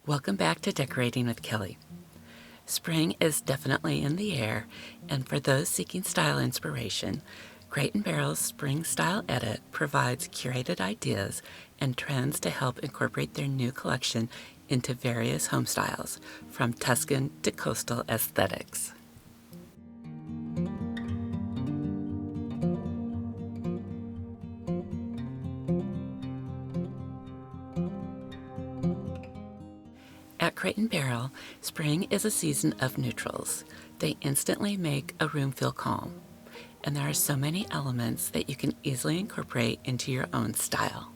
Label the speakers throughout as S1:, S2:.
S1: Welcome back to Decorating with Kelly. Spring is definitely in the air, and for those seeking style inspiration, Crate & Barrel's Spring Style Edit provides curated ideas and trends to help incorporate their new collection into various home styles, from Tuscan to coastal aesthetics. At Crate & Barrel, spring is a season of neutrals. They instantly make a room feel calm, and there are so many elements that you can easily incorporate into your own style.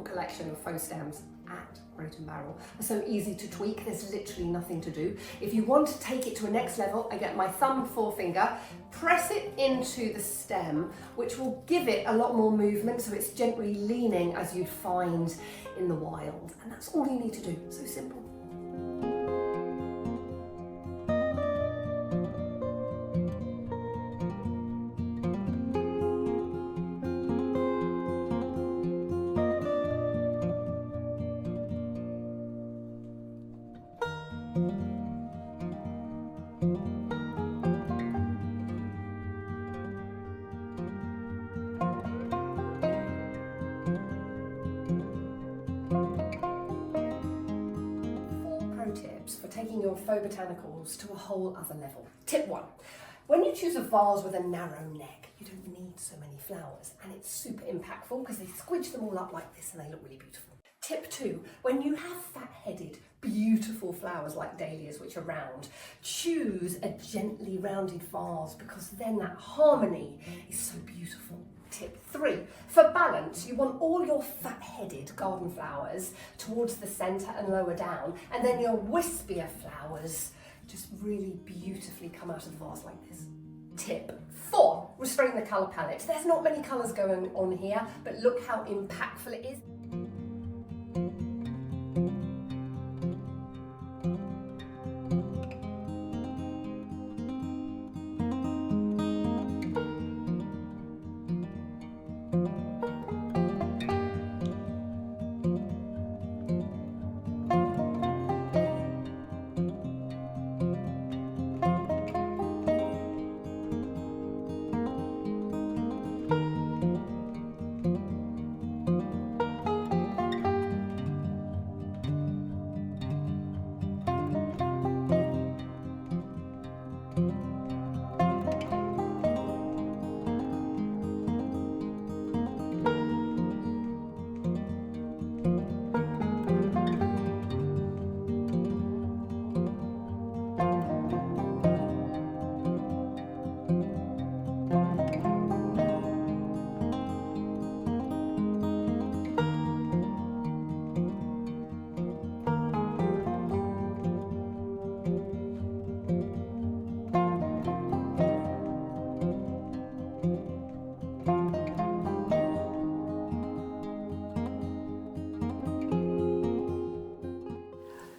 S2: Collection of faux stems at Crate & Barrel are so easy to tweak. There's literally nothing to do. If you want to take it to a next level, I get my thumb forefinger, press it into the stem, which will give it a lot more movement, so it's gently leaning as you'd find in the wild. And that's all you need to do. So simple. Tips for taking your faux botanicals to a whole other level. Tip 1. When you choose a vase with a narrow neck, you don't need so many flowers, and it's super impactful because they squidge them all up like this and they look really beautiful. Tip 2. When you have fat-headed, beautiful flowers like dahlias, which are round, choose a gently rounded vase because then that harmony is so beautiful. Tip 3. For balance, you want all your fat-headed garden flowers towards the centre and lower down, and then your wispier flowers just really beautifully come out of the vase like this. Tip 4. Restrain the colour palette. There's not many colours going on here, but look how impactful it is.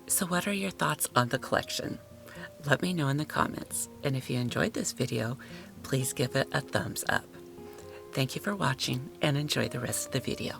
S1: So what are your thoughts on the collection? Let me know in the comments, and if you enjoyed this video, please give it a thumbs up. Thank you for watching and enjoy the rest of the video.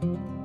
S2: you.